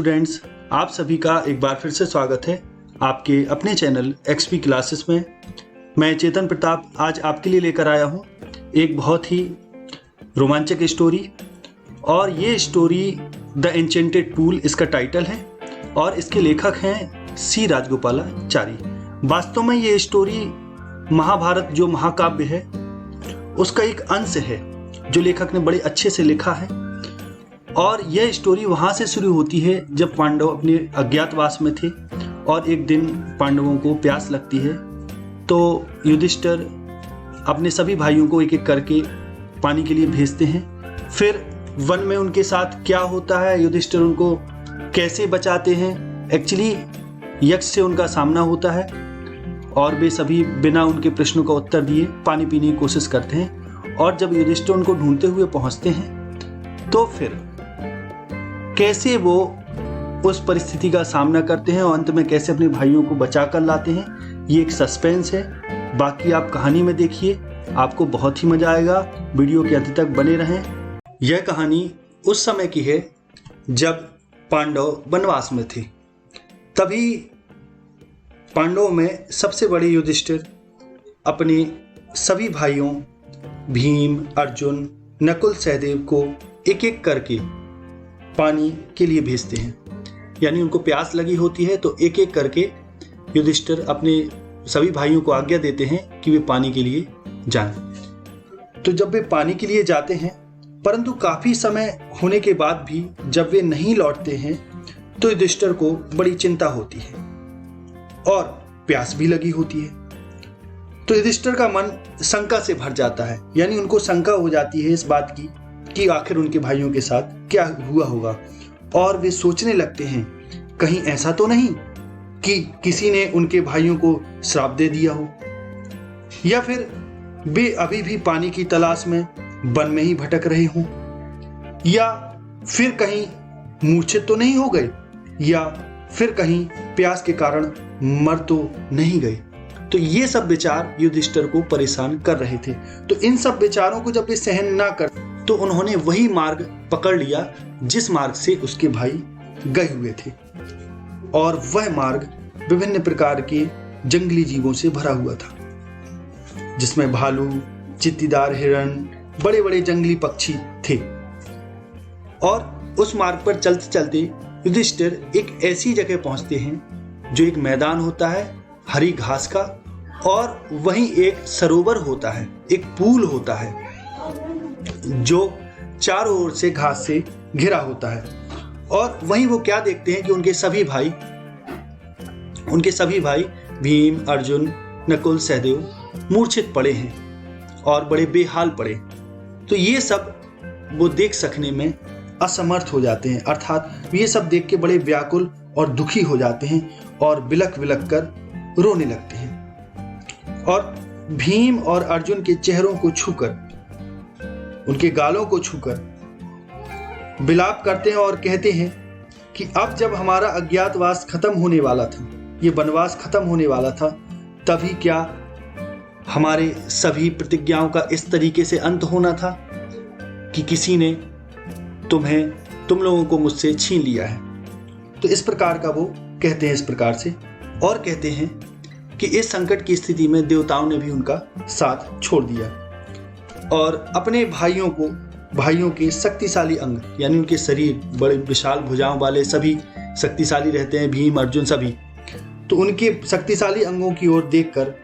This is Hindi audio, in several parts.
स्टूडेंट्स, आप सभी का एक बार फिर से स्वागत है आपके अपने चैनल एक्सपी क्लासेस में। मैं चेतन प्रताप आज आपके लिए लेकर आया हूँ एक बहुत ही रोमांचक स्टोरी, और ये स्टोरी द एन्चेंटेड पूल इसका टाइटल है और इसके लेखक हैं सी राजगोपालाचारी। वास्तव में ये स्टोरी महाभारत जो महाकाव्य है उसका एक अंश है जो लेखक ने बड़े अच्छे से लिखा है। और यह स्टोरी वहाँ से शुरू होती है जब पांडव अपने अज्ञातवास में थे और एक दिन पांडवों को प्यास लगती है, तो युधिष्ठिर अपने सभी भाइयों को एक एक करके पानी के लिए भेजते हैं। फिर वन में उनके साथ क्या होता है, युधिष्ठिर उनको कैसे बचाते हैं। एक्चुअली यक्ष से उनका सामना होता है और वे सभी बिना उनके प्रश्नों का उत्तर दिए पानी पीने की कोशिश करते हैं। और जब युधिष्ठिर उनको ढूंढते हुए पहुंचते हैं तो फिर कैसे वो उस परिस्थिति का सामना करते हैं और अंत में कैसे अपने भाइयों को बचा कर लाते हैं, ये एक सस्पेंस है। बाकी आप कहानी में देखिए, आपको बहुत ही मजा आएगा। वीडियो के अंत तक बने रहें। यह कहानी उस समय की है जब पांडव वनवास में थे। तभी पांडवों में सबसे बड़े युधिष्ठिर अपने सभी भाइयों भीम, अर्जुन, नकुल, सहदेव को एक एक करके पानी के लिए भेजते हैं। यानी उनको प्यास लगी होती है तो एक एक करके युधिष्ठिर अपने सभी भाइयों को आज्ञा देते हैं कि वे पानी के लिए जाएं। तो जब वे पानी के लिए जाते हैं, परंतु काफी समय होने के बाद भी जब वे नहीं लौटते हैं तो युधिष्ठिर को बड़ी चिंता होती है और प्यास भी लगी होती है। तो युधिष्ठिर का मन शंका से भर जाता है, यानी उनको शंका हो जाती है इस बात की कि आखिर उनके भाइयों के साथ क्या हुआ होगा। और वे सोचने लगते हैं कहीं ऐसा तो नहीं कि किसी ने उनके भाइयों को श्राप दे दिया हो, या फिर वे अभी भी पानी की तलाश में वन में ही भटक रहे हों, या फिर कहीं मूर्छित तो नहीं हो गए, या फिर कहीं प्यास के कारण मर तो नहीं गए। तो ये सब विचार युधिष्ठिर को परेशान कर रहे थे। तो इन सब विचारों को जब वे सहन ना कर तो उन्होंने वही मार्ग पकड़ लिया जिस मार्ग से उसके भाई गए हुए थे, और वह मार्ग विभिन्न प्रकार के जंगली जीवों से भरा हुआ था, जिसमें भालू, चित्तीदार हिरण, बड़े बड़े जंगली पक्षी थे। और उस मार्ग पर चलते चलते युधिष्ठिर एक ऐसी जगह पहुंचते हैं जो एक मैदान होता है हरी घास का, और वहीं एक सरोवर होता है, एक पूल होता है जो चारों ओर से घास से घिरा होता है। और वहीं वो क्या देखते हैं कि उनके सभी भाई भीम, अर्जुन, नकुल, सहदेव मूर्छित पड़े हैं और बड़े बेहाल पड़े। तो ये सब वो देख सकने में असमर्थ हो जाते हैं, अर्थात ये सब देख के बड़े व्याकुल और दुखी हो जाते हैं और बिलख बिलख कर रोने लगते हैं। और भीम और अर्जुन के चेहरों को छूकर, उनके गालों को छूकर विलाप करते हैं और कहते हैं कि अब जब हमारा अज्ञातवास खत्म होने वाला था, ये वनवास खत्म होने वाला था, तभी क्या हमारे सभी प्रतिज्ञाओं का इस तरीके से अंत होना था कि किसी ने तुम लोगों को मुझसे छीन लिया है। तो इस प्रकार का वो कहते हैं इस प्रकार से, और कहते हैं कि इस संकट की स्थिति में देवताओं ने भी उनका साथ छोड़ दिया और अपने भाइयों के शक्तिशाली अंग, यानी उनके शरीर बड़े विशाल भुजाओं वाले, सभी शक्तिशाली रहते हैं, भीम, अर्जुन सभी। तो उनके शक्तिशाली अंगों की ओर देखकर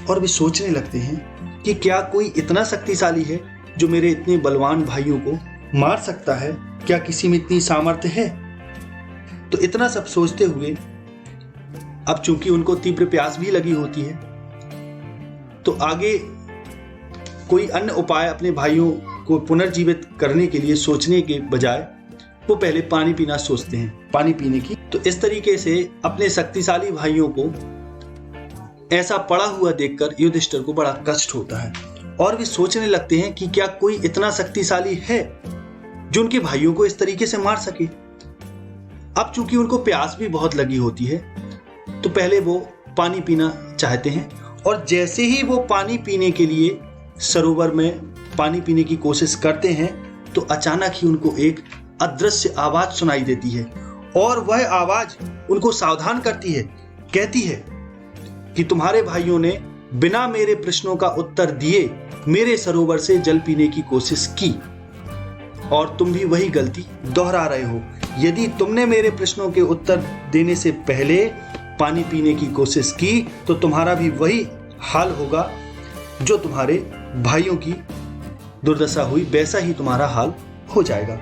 और वे सोचने लगते हैं कि क्या कोई इतना शक्तिशाली है जो मेरे इतने बलवान भाइयों को मार सकता है? क्या किसी में इतनी सामर्थ्य है? तो इतना सब सोचते हुए अब चूंकि उनको तीव्र प्यास भी लगी होती है, तो आगे कोई अन्य उपाय अपने भाइयों को पुनर्जीवित करने के लिए सोचने के बजाय वो पहले पानी पीना सोचते हैं, पानी पीने की। तो इस तरीके से अपने शक्तिशाली भाइयों को ऐसा पड़ा हुआ देखकर युधिष्ठिर को बड़ा कष्ट होता है और वे सोचने लगते हैं कि क्या कोई इतना शक्तिशाली है जो उनके भाइयों को इस तरीके से मार सके। अब चूंकि उनको प्यास भी बहुत लगी होती है तो पहले वो पानी पीना चाहते हैं, और जैसे ही वो पानी पीने के लिए सरोवर में पानी पीने की कोशिश करते हैं तो अचानक ही उनको एक अदृश्य आवाज सुनाई देती है और वह आवाज उनको सावधान करती है, कहती है कि तुम्हारे भाइयों ने बिना मेरे प्रश्नों का उत्तर दिए मेरे सरोवर से जल पीने की कोशिश की और तुम भी वही गलती दोहरा रहे हो। यदि तुमने मेरे प्रश्नों के उत्तर देने से पहले पानी पीने की कोशिश की तो तुम्हारा भी वही हाल होगा जो तुम्हारे भाइयों की दुर्दशा हुई, वैसा ही तुम्हारा हाल हो जाएगा।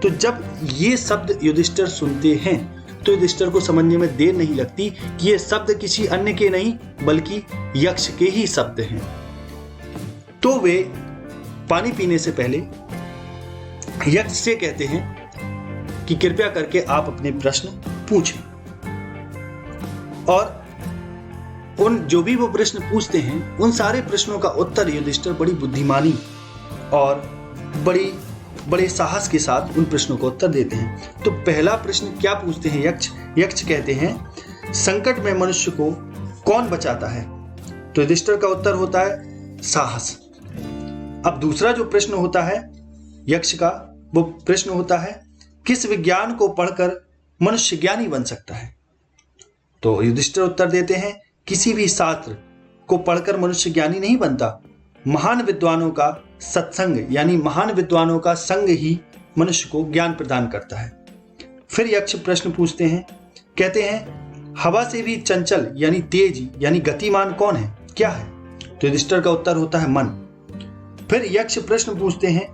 तो जब ये शब्द युधिष्ठिर सुनते हैं तो युधिष्ठिर को समझने में देर नहीं लगती कि ये शब्द किसी अन्य के नहीं बल्कि यक्ष के ही शब्द हैं। तो वे पानी पीने से पहले यक्ष से कहते हैं कि कृपया करके आप अपने प्रश्न पूछें। और उन जो भी वो प्रश्न पूछते हैं उन सारे प्रश्नों का उत्तर युधिष्ठिर बड़ी बुद्धिमानी और बड़े साहस के साथ उन प्रश्नों का उत्तर देते हैं। तो पहला प्रश्न क्या पूछते हैं यक्ष कहते हैं, संकट में मनुष्य को कौन बचाता है? तो युधिष्ठिर का उत्तर होता है साहस। अब दूसरा जो प्रश्न होता है यक्ष का, वो प्रश्न होता है, किस विज्ञान को पढ़कर मनुष्य ज्ञानी बन सकता है? तो युधिष्ठिर उत्तर देते हैं, किसी भी शास्त्र को पढ़कर मनुष्य ज्ञानी नहीं बनता। महान विद्वानों का सत्संग यानी महान विद्वानों का संग ही मनुष्य को ज्ञान प्रदान करता है। फिर यक्ष प्रश्न पूछते हैं, कहते हैं, हवा से भी चंचल यानी तेज यानी गतिमान कौन है, क्या है? तो युधिष्ठिर का उत्तर होता है मन। फिर यक्ष प्रश्न पूछते हैं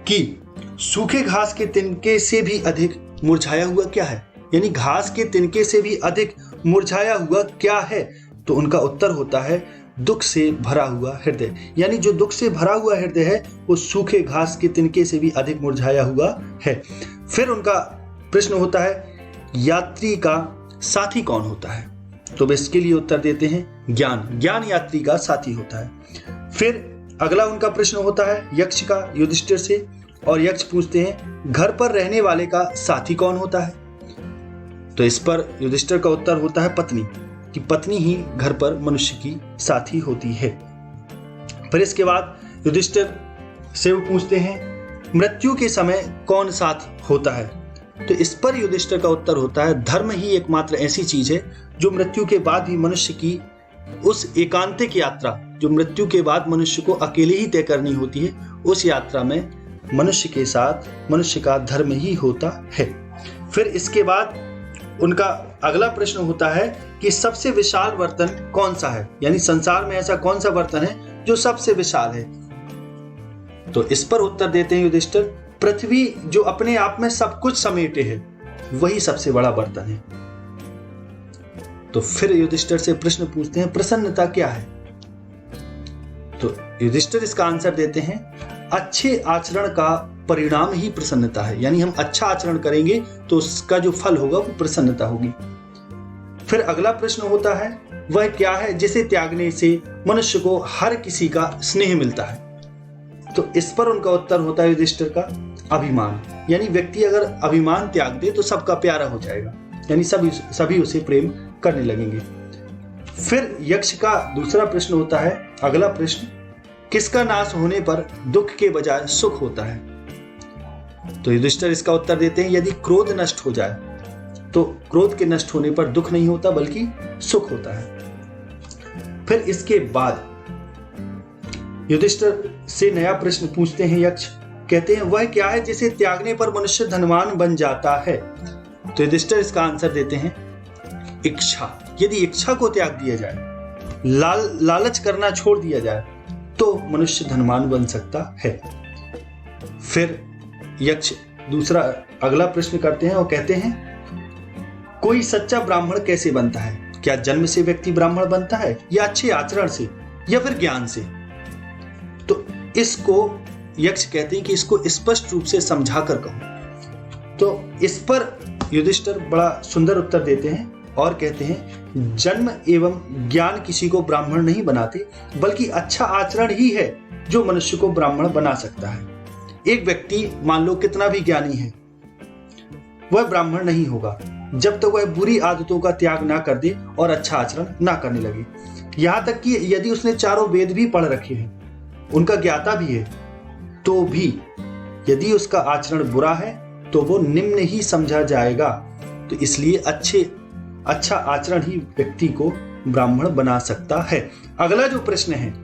कि सूखे घास के तिनके से भी अधिक मुरझाया हुआ क्या है, यानी घास के तिनके से भी अधिक मुरझाया हुआ क्या है? तो उनका उत्तर होता है दुख से भरा हुआ हृदय, यानी जो दुख से भरा हुआ हृदय है वो सूखे घास के तिनके से भी अधिक मुरझाया हुआ है। फिर उनका प्रश्न होता है, यात्री का साथी कौन होता है? तो वे इसके लिए उत्तर देते हैं ज्ञान यात्री का साथी होता है। फिर अगला उनका प्रश्न होता है यक्ष का युधिष्ठिर से, और यक्ष पूछते हैं, घर पर रहने वाले का साथी कौन होता है? तो इस पर युधिष्ठिर का उत्तर होता है पत्नी, कि पत्नी ही घर पर मनुष्य की साथी होती है। फिर इसके बाद युधिष्ठिर से वो पूछते हैं, मृत्यु के समय कौन साथ होता है? तो इस पर युधिष्ठिर का उत्तर होता है, धर्म ही एकमात्र ऐसी चीज है जो मृत्यु के बाद भी मनुष्य की उस एकांतिक यात्रा जो मृत्यु के बाद मनुष्य को अकेले ही तय करनी होती है, उस यात्रा में मनुष्य के साथ मनुष्य का धर्म ही होता है। फिर इसके बाद उनका अगला प्रश्न होता है कि सबसे विशाल बर्तन कौन सा है, यानी संसार में ऐसा कौन सा बर्तन है जो सबसे विशाल है? तो इस पर उत्तर देते हैं युधिष्ठिर, पृथ्वी जो अपने आप में सब कुछ समेटे है वही सबसे बड़ा बर्तन है। तो फिर युधिष्ठिर से प्रश्न पूछते हैं, प्रसन्नता क्या है? तो युधिष्ठिर इसका आंसर देते हैं, अच्छे आचरण का परिणाम ही प्रसन्नता है, यानी हम अच्छा आचरण करेंगे तो उसका जो फल होगा वो प्रसन्नता होगी। फिर अगला प्रश्न होता है, वह क्या है जिसे त्यागने से मनुष्य को हर किसी का स्नेह मिलता है? तो इस पर उनका उत्तर होता है युधिष्ठिर का अभिमान, यानी व्यक्ति अगर अभिमान त्याग दे तो सबका प्यारा हो जाएगा, यानी सभी उसे प्रेम करने लगेंगे। फिर यक्ष का दूसरा प्रश्न होता है, अगला प्रश्न, किसका नाश होने पर दुख के बजाय सुख होता है? तो युधिष्ठिर इसका उत्तर देते हैं, यदि क्रोध नष्ट हो जाए तो क्रोध के नष्ट होने पर दुख नहीं होता बल्कि सुख होता है। फिर इसके बाद युधिष्ठिर से नया प्रश्न पूछते हैं यक्ष, कहते हैं, वह क्या है जिसे त्यागने पर मनुष्य धनवान बन जाता है? तो युधिष्ठिर इसका आंसर देते हैं, इच्छा। यदि इच्छा को त्याग दिया जाए, लालच करना छोड़ दिया जाए तो मनुष्य धनवान बन सकता है। फिर यक्ष दूसरा अगला प्रश्न करते हैं और कहते हैं, कोई सच्चा ब्राह्मण कैसे बनता है? क्या जन्म से व्यक्ति ब्राह्मण बनता है या अच्छे आचरण से या फिर ज्ञान से? तो इसको यक्ष कहते हैं कि इसको स्पष्ट रूप से समझा कर कहो। तो इस पर युधिष्ठिर बड़ा सुंदर उत्तर देते हैं और कहते हैं, जन्म एवं ज्ञान किसी को ब्राह्मण नहीं बनाते बल्कि अच्छा आचरण ही है जो मनुष्य को ब्राह्मण बना सकता है। एक व्यक्ति मान लो कितना भी ज्ञानी है, वह ब्राह्मण नहीं होगा जब तक वह बुरी आदतों का त्याग ना कर दे और अच्छा आचरण ना करने लगे। यहां तक कि यदि उसने चारों वेद भी पढ़ रखे हैं, उनका ज्ञाता भी है, तो भी यदि उसका आचरण बुरा है तो वो निम्न ही समझा जाएगा। तो इसलिए अच्छा आचरण ही व्यक्ति को ब्राह्मण बना सकता है। अगला जो प्रश्न है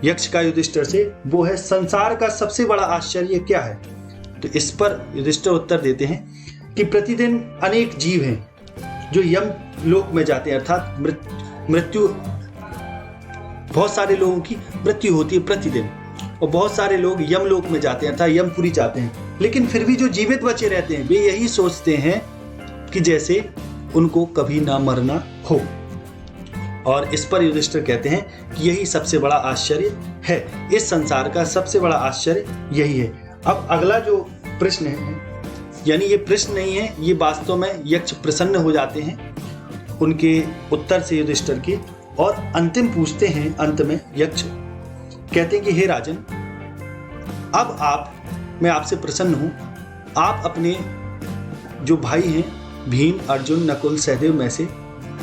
यक्ष का युधिष्ठिर से, वो है संसार का सबसे बड़ा आश्चर्य क्या है? तो इस पर युधिष्ठिर उत्तर देते हैं कि प्रतिदिन अनेक जीव हैं जो यम लोक में जाते हैं, अर्थात मृत्यु, बहुत सारे लोगों की मृत्यु होती है प्रतिदिन, और बहुत सारे लोग यम लोक में जाते हैं अर्थात यमपुरी जाते हैं, लेकिन फिर भी जो जीवित बचे रहते हैं वे यही सोचते हैं कि जैसे उनको कभी ना मरना हो। और इस पर युधिष्ठिर कहते हैं कि यही सबसे बड़ा आश्चर्य है, इस संसार का सबसे बड़ा आश्चर्य यही है। अब अगला जो प्रश्न है, यानी ये प्रश्न नहीं है, ये वास्तव में यक्ष प्रसन्न हो जाते हैं उनके उत्तर से युधिष्ठिर के, और अंतिम पूछते हैं, अंत में यक्ष कहते हैं कि हे राजन, अब मैं आपसे प्रसन्न हूं, आप अपने जो भाई हैं भीम, अर्जुन, नकुल, सहदेव में से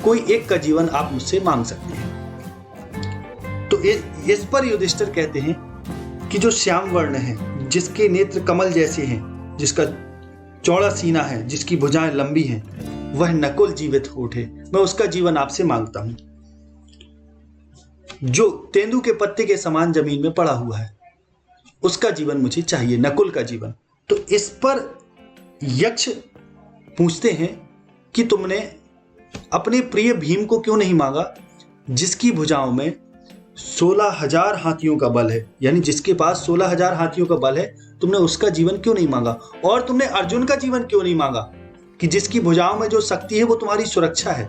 कोई एक का जीवन आप मुझसे मांग सकते हैं। तो इस पर युधिष्ठिर कहते हैं कि जो श्याम वर्ण है, जिसके नेत्र कमल जैसे हैं, जिसका चौड़ा सीना है, जिसकी भुजाएं लंबी हैं, वह नकुल जीवित हो उठे, मैं उसका जीवन आपसे मांगता हूं। जो तेंदु के पत्ते के समान जमीन में पड़ा हुआ है, उसका जीवन मुझे चाहिए, नकुल का जीवन। तो इस पर यक्ष पूछते हैं कि तुमने अपने प्रिय भीम को क्यों नहीं मांगा, जिसकी भुजाओं में 16,000 हाथियों का बल है, यानी जिसके पास 16,000 हाथियों का बल है, तुमने उसका जीवन क्यों नहीं मांगा? और तुमने अर्जुन का जीवन क्यों नहीं मांगा, कि जिसकी भुजाओं में जो शक्ति है वो तुम्हारी सुरक्षा है?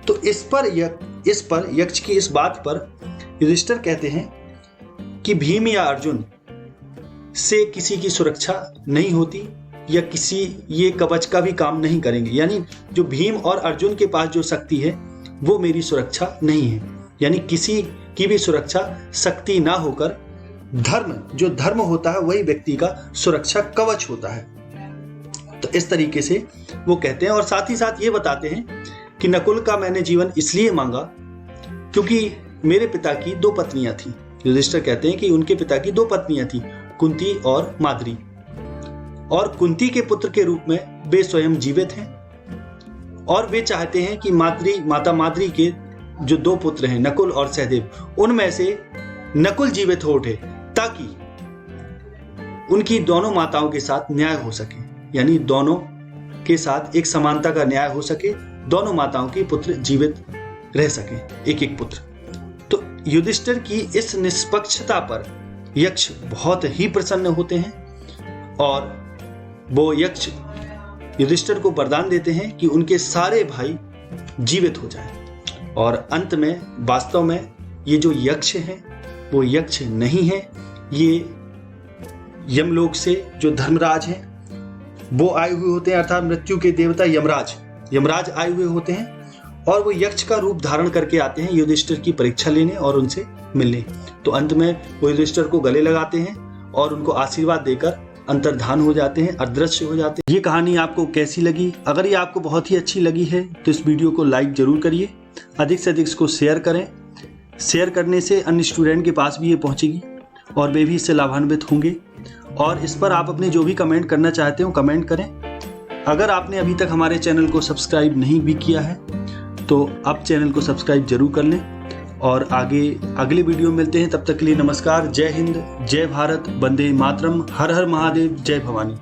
तो इस पर यक्ष की इस बात पर युधिष्ठिर कहते हैं कि भीम या अर्जुन से किसी की सुरक्षा नहीं होती, या ये कवच का भी काम नहीं करेंगे, यानी जो भीम और अर्जुन के पास जो शक्ति है वो मेरी सुरक्षा नहीं है, यानी किसी की भी सुरक्षा शक्ति ना होकर जो धर्म होता है वही व्यक्ति का सुरक्षा कवच होता है। तो इस तरीके से वो कहते हैं, और साथ ही साथ ये बताते हैं कि नकुल का मैंने जीवन इसलिए मांगा क्योंकि मेरे पिता की 2 पत्नियां थी। युधिष्ठिर कहते हैं कि उनके पिता की 2 पत्नियां थी, कुंती और माद्री, और कुंती के पुत्र के रूप में वे स्वयं जीवित हैं, और वे चाहते हैं कि माता माद्री के जो 2 पुत्र हैं नकुल और सहदेव, उनमें से नकुल जीवित हो उठे, ताकि उनकी दोनों माताओं के साथ न्याय हो सके, यानी दोनों के साथ एक समानता का न्याय हो सके, दोनों माताओं के पुत्र जीवित रह सके, एक पुत्र। तो युधिष्ठिर की इस निष्पक्षता पर यक्ष बहुत ही प्रसन्न होते हैं, और वो यक्ष युधिष्ठिर को वरदान देते हैं कि उनके सारे भाई जीवित हो जाएं। और अंत में वास्तव में ये जो यक्ष हैं वो यक्ष नहीं है, ये यमलोक से जो धर्मराज हैं वो आए हुए होते हैं, अर्थात मृत्यु के देवता यमराज आए हुए होते हैं, और वो यक्ष का रूप धारण करके आते हैं युधिष्ठिर की परीक्षा लेने और उनसे मिलने। तो अंत में वो युधिष्ठिर को गले लगाते हैं और उनको आशीर्वाद देकर अंतर्धान हो जाते हैं, अदृश्य हो जाते हैं। ये कहानी आपको कैसी लगी? अगर ये आपको बहुत ही अच्छी लगी है तो इस वीडियो को लाइक जरूर करिए, अधिक से अधिक इसको शेयर करें। शेयर करने से अन्य स्टूडेंट के पास भी ये पहुंचेगी और वे भी इससे लाभान्वित होंगे। और इस पर आप अपने जो भी कमेंट करना चाहते हो कमेंट करें। अगर आपने अभी तक हमारे चैनल को सब्सक्राइब नहीं भी किया है तो आप चैनल को सब्सक्राइब जरूर कर लें, और अगले वीडियो में मिलते हैं। तब तक के लिए नमस्कार, जय हिंद, जय भारत, वंदे मातरम, हर हर महादेव, जय भवानी।